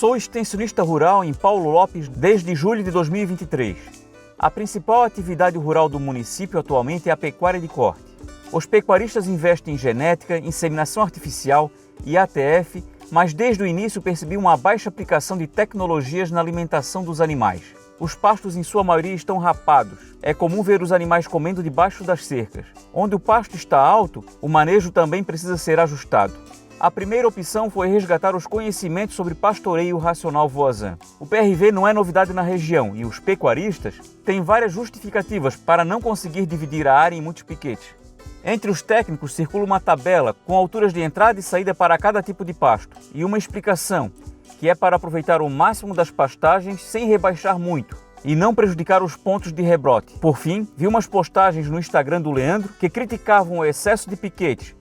Sou extensionista rural em Paulo Lopes desde julho de 2023. A principal atividade rural do município atualmente é a pecuária de corte. Os pecuaristas investem em genética, inseminação artificial e ATF, mas desde o início percebi uma baixa aplicação de tecnologias na alimentação dos animais. Os pastos em sua maioria estão rapados. É comum ver os animais comendo debaixo das cercas. Onde o pasto está alto, o manejo também precisa ser ajustado. A primeira opção foi resgatar os conhecimentos sobre pastoreio racional voisin. O PRV não é novidade na região e os pecuaristas têm várias justificativas para não conseguir dividir a área em muitos piquetes. Entre os técnicos circula uma tabela com alturas de entrada e saída para cada tipo de pasto e uma explicação, que é para aproveitar o máximo das pastagens sem rebaixar muito e não prejudicar os pontos de rebrote. Por fim, vi umas postagens no Instagram do Leandro que criticavam o excesso de piquetes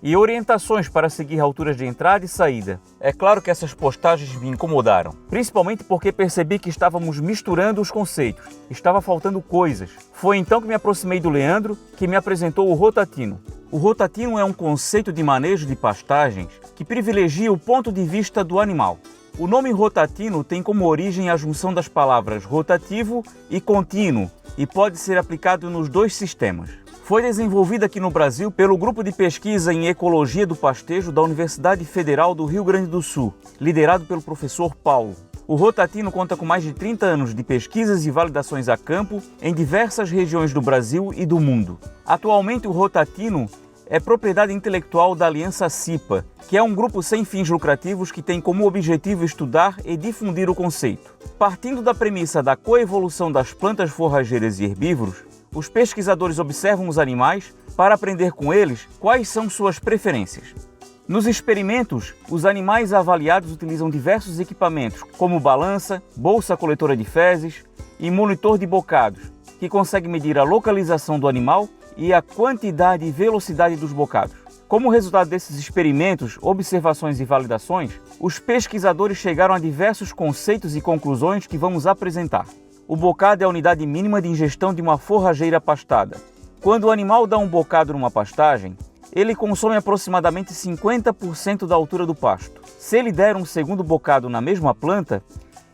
e orientações para seguir alturas de entrada e saída. É claro que essas postagens me incomodaram, principalmente porque percebi que estávamos misturando os conceitos, estava faltando coisas. Foi então que me aproximei do Leandro, que me apresentou o rotatino. O rotatino é um conceito de manejo de pastagens que privilegia o ponto de vista do animal. O nome rotatino tem como origem a junção das palavras rotativo e contínuo e pode ser aplicado nos dois sistemas. Foi desenvolvida aqui no Brasil pelo Grupo de Pesquisa em Ecologia do Pastejo da Universidade Federal do Rio Grande do Sul, liderado pelo professor Paulo. O rotatino conta com mais de 30 anos de pesquisas e validações a campo em diversas regiões do Brasil e do mundo. Atualmente o rotatino é propriedade intelectual da Aliança CIPA, que é um grupo sem fins lucrativos que tem como objetivo estudar e difundir o conceito. Partindo da premissa da coevolução das plantas forrageiras e herbívoros, os pesquisadores observam os animais para aprender com eles quais são suas preferências. Nos experimentos, os animais avaliados utilizam diversos equipamentos, como balança, bolsa coletora de fezes e monitor de bocados, que consegue medir a localização do animal e a quantidade e velocidade dos bocados. Como resultado desses experimentos, observações e validações, os pesquisadores chegaram a diversos conceitos e conclusões que vamos apresentar. O bocado é a unidade mínima de ingestão de uma forrageira pastada. Quando o animal dá um bocado numa pastagem, ele consome aproximadamente 50% da altura do pasto. Se ele der um segundo bocado na mesma planta,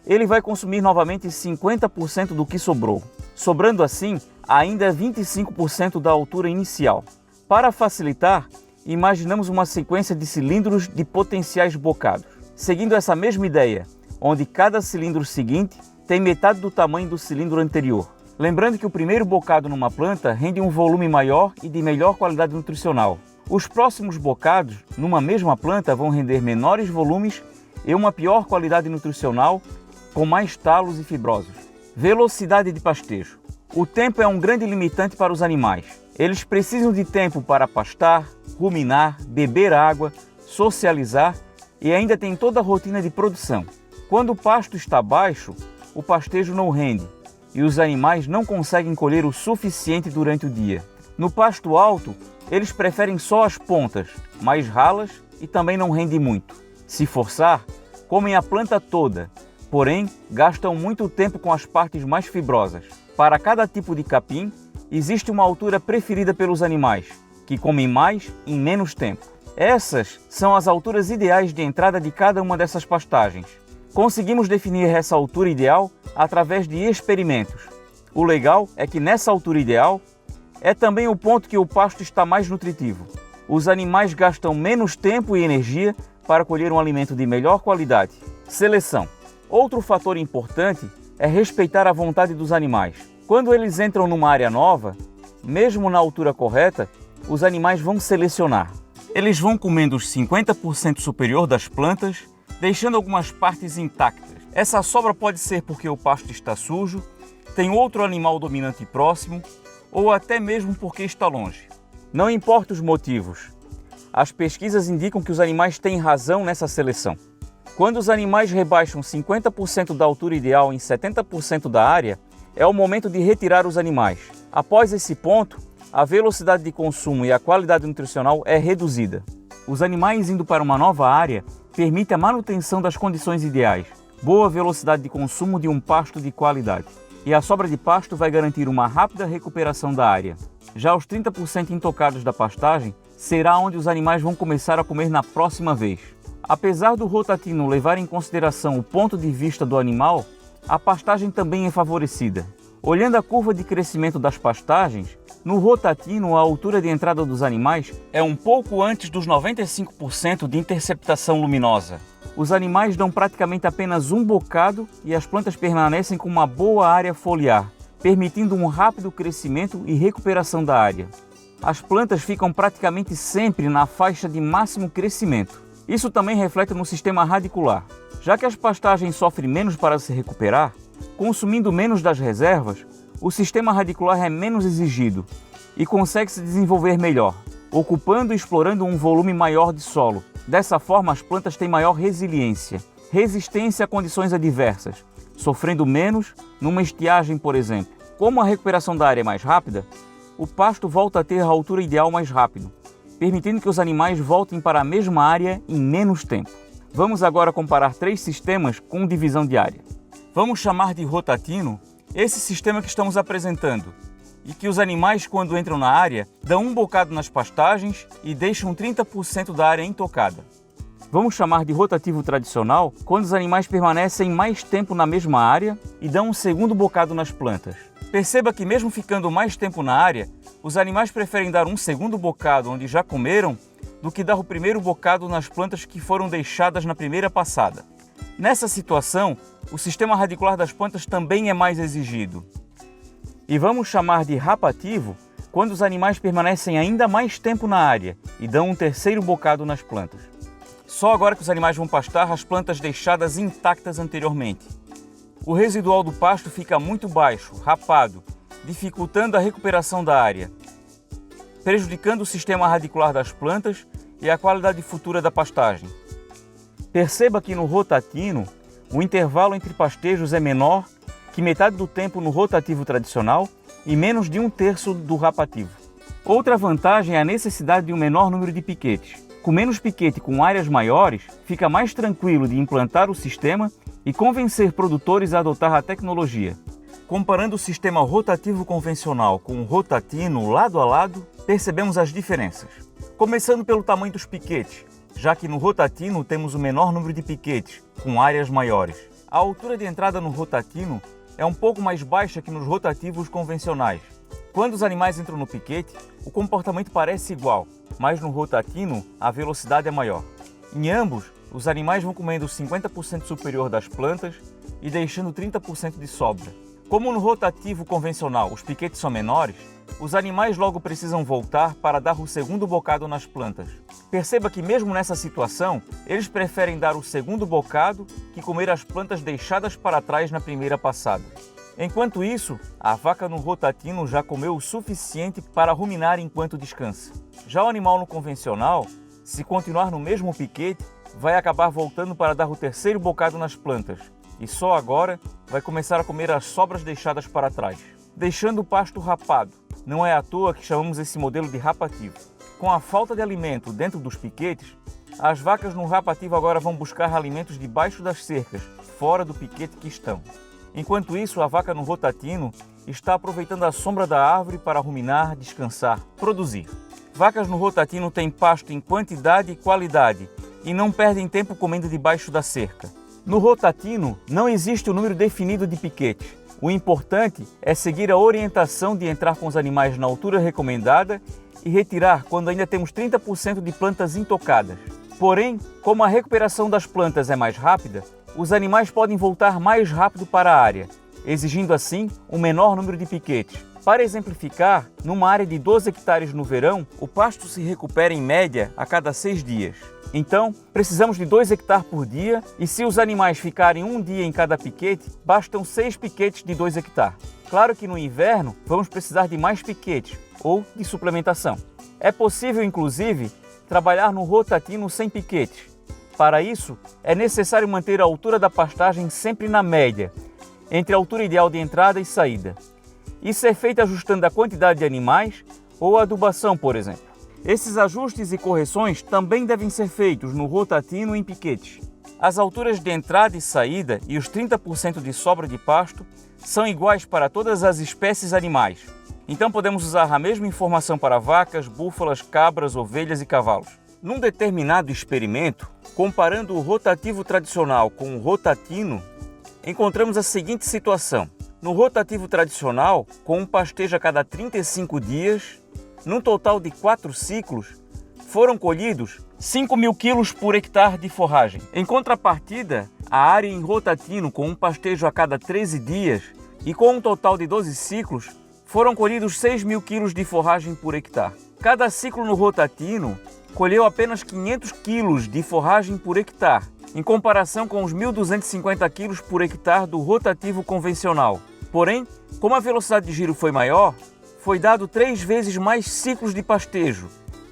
ele vai consumir novamente 50% do que sobrou, sobrando assim ainda 25% da altura inicial. Para facilitar, imaginamos uma sequência de cilindros de potenciais bocados, seguindo essa mesma ideia, onde cada cilindro seguinte tem metade do tamanho do cilindro anterior. Lembrando que o primeiro bocado numa planta rende um volume maior e de melhor qualidade nutricional. Os próximos bocados numa mesma planta vão render menores volumes e uma pior qualidade nutricional, com mais talos e fibrosos. Velocidade de pastejo. O tempo é um grande limitante para os animais. Eles precisam de tempo para pastar, ruminar, beber água, socializar e ainda tem toda a rotina de produção. Quando o pasto está baixo, o pastejo não rende e os animais não conseguem colher o suficiente durante o dia. No pasto alto, eles preferem só as pontas, mais ralas e também não rendem muito. Se forçar, comem a planta toda, porém gastam muito tempo com as partes mais fibrosas. Para cada tipo de capim, existe uma altura preferida pelos animais, que comem mais em menos tempo. Essas são as alturas ideais de entrada de cada uma dessas pastagens. Conseguimos definir essa altura ideal através de experimentos. O legal é que nessa altura ideal é também o ponto que o pasto está mais nutritivo. Os animais gastam menos tempo e energia para colher um alimento de melhor qualidade. Seleção. Outro fator importante é respeitar a vontade dos animais. Quando eles entram numa área nova, mesmo na altura correta, os animais vão selecionar. Eles vão comendo os 50% superior das plantas, deixando algumas partes intactas. Essa sobra pode ser porque o pasto está sujo, tem outro animal dominante próximo ou até mesmo porque está longe. Não importa os motivos, as pesquisas indicam que os animais têm razão nessa seleção. Quando os animais rebaixam 50% da altura ideal em 70% da área, é o momento de retirar os animais. Após esse ponto, a velocidade de consumo e a qualidade nutricional é reduzida. Os animais indo para uma nova área permite a manutenção das condições ideais, boa velocidade de consumo de um pasto de qualidade. E a sobra de pasto vai garantir uma rápida recuperação da área. Já os 30% intocados da pastagem será onde os animais vão começar a comer na próxima vez. Apesar do rotatino levar em consideração o ponto de vista do animal, a pastagem também é favorecida. Olhando a curva de crescimento das pastagens, no rotatino a altura de entrada dos animais é um pouco antes dos 95% de interceptação luminosa. Os animais dão praticamente apenas um bocado e as plantas permanecem com uma boa área foliar, permitindo um rápido crescimento e recuperação da área. As plantas ficam praticamente sempre na faixa de máximo crescimento. Isso também reflete no sistema radicular. Já que as pastagens sofrem menos para se recuperar, consumindo menos das reservas, o sistema radicular é menos exigido e consegue se desenvolver melhor, ocupando e explorando um volume maior de solo. Dessa forma, as plantas têm maior resistência a condições adversas, sofrendo menos numa estiagem, por exemplo. Como a recuperação da área é mais rápida, o pasto volta a ter a altura ideal mais rápido, permitindo que os animais voltem para a mesma área em menos tempo. Vamos agora comparar 3 sistemas com divisão de área. Vamos chamar de rotatino esse sistema que estamos apresentando, e que os animais, quando entram na área, dão um bocado nas pastagens e deixam 30% da área intocada. Vamos chamar de rotativo tradicional quando os animais permanecem mais tempo na mesma área e dão um segundo bocado nas plantas. Perceba que mesmo ficando mais tempo na área, os animais preferem dar um segundo bocado onde já comeram do que dar o primeiro bocado nas plantas que foram deixadas na primeira passada. Nessa situação, o sistema radicular das plantas também é mais exigido. E vamos chamar de rapativo quando os animais permanecem ainda mais tempo na área e dão um terceiro bocado nas plantas. Só agora que os animais vão pastar as plantas deixadas intactas anteriormente. O residual do pasto fica muito baixo, rapado, dificultando a recuperação da área, prejudicando o sistema radicular das plantas e a qualidade futura da pastagem. Perceba que no rotatino, o intervalo entre pastejos é menor que metade do tempo no rotativo tradicional e menos de 1/3 do rapativo. Outra vantagem é a necessidade de um menor número de piquetes. Com menos piquete com áreas maiores, fica mais tranquilo de implantar o sistema e convencer produtores a adotar a tecnologia. Comparando o sistema rotativo convencional com o rotatino lado a lado, percebemos as diferenças. Começando pelo tamanho dos piquetes, já que no rotatino temos o menor número de piquetes, com áreas maiores. A altura de entrada no rotatino é um pouco mais baixa que nos rotativos convencionais. Quando os animais entram no piquete, o comportamento parece igual, mas no rotatino a velocidade é maior. Em ambos, os animais vão comendo 50% superior das plantas e deixando 30% de sobra. Como no rotativo convencional os piquetes são menores, os animais logo precisam voltar para dar o segundo bocado nas plantas. Perceba que mesmo nessa situação, eles preferem dar o segundo bocado que comer as plantas deixadas para trás na primeira passada. Enquanto isso, a vaca no rotatino já comeu o suficiente para ruminar enquanto descansa. Já o animal no convencional, se continuar no mesmo piquete, vai acabar voltando para dar o terceiro bocado nas plantas e só agora vai começar a comer as sobras deixadas para trás, deixando o pasto rapado. Não é à toa que chamamos esse modelo de rapativo. Com a falta de alimento dentro dos piquetes, as vacas no rapativo agora vão buscar alimentos debaixo das cercas, fora do piquete que estão. Enquanto isso, a vaca no rotatino está aproveitando a sombra da árvore para ruminar, descansar, produzir. Vacas no rotatino têm pasto em quantidade e qualidade e não perdem tempo comendo debaixo da cerca. No rotatino, não existe um número definido de piquetes. O importante é seguir a orientação de entrar com os animais na altura recomendada e retirar quando ainda temos 30% de plantas intocadas. Porém, como a recuperação das plantas é mais rápida, os animais podem voltar mais rápido para a área, exigindo assim um menor número de piquetes. Para exemplificar, numa área de 12 hectares no verão, o pasto se recupera em média a cada 6 dias. Então, precisamos de 2 hectares por dia e se os animais ficarem um dia em cada piquete, bastam 6 piquetes de 2 hectares. Claro que no inverno vamos precisar de mais piquetes ou de suplementação. É possível, inclusive, trabalhar no rotatino sem piquetes. Para isso, é necessário manter a altura da pastagem sempre na média, entre a altura ideal de entrada e saída. Isso é feito ajustando a quantidade de animais ou a adubação, por exemplo. Esses ajustes e correções também devem ser feitos no rotatino em piquetes. As alturas de entrada e saída e os 30% de sobra de pasto são iguais para todas as espécies animais. Então podemos usar a mesma informação para vacas, búfalas, cabras, ovelhas e cavalos. Num determinado experimento, comparando o rotativo tradicional com o rotatino, encontramos a seguinte situação. No rotativo tradicional, com um pastejo a cada 35 dias, num total de 4 ciclos, foram colhidos 5.000 quilos por hectare de forragem. Em contrapartida, a área em rotatino, com um pastejo a cada 13 dias e com um total de 12 ciclos, foram colhidos 6.000 quilos de forragem por hectare. Cada ciclo no rotatino colheu apenas 500 quilos de forragem por hectare, em comparação com os 1.250 quilos por hectare do rotativo convencional. Porém, como a velocidade de giro foi maior, foi dado 3 vezes mais ciclos de pastejo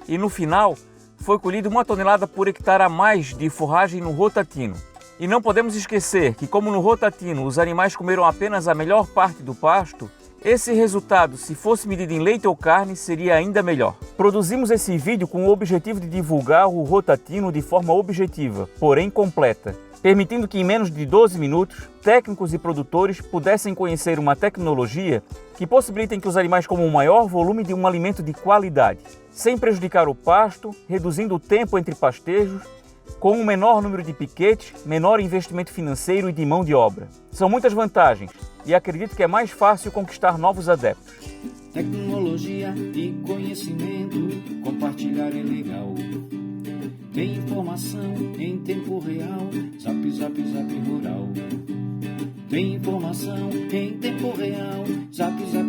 e no final foi colhido 1 tonelada por hectare a mais de forragem no rotatino. E não podemos esquecer que, como no rotatino os animais comeram apenas a melhor parte do pasto, esse resultado, se fosse medido em leite ou carne, seria ainda melhor. Produzimos esse vídeo com o objetivo de divulgar o rotatino de forma objetiva, porém completa, permitindo que em menos de 12 minutos, técnicos e produtores pudessem conhecer uma tecnologia que possibilita que os animais comam um maior volume de um alimento de qualidade, sem prejudicar o pasto, reduzindo o tempo entre pastejos, com um menor número de piquetes, menor investimento financeiro e de mão de obra. São muitas vantagens e acredito que é mais fácil conquistar novos adeptos. Tecnologia e conhecimento, compartilhar é legal. Tem informação em tempo real, Zap Zap Zap Rural. Tem informação em tempo real, Zap Zap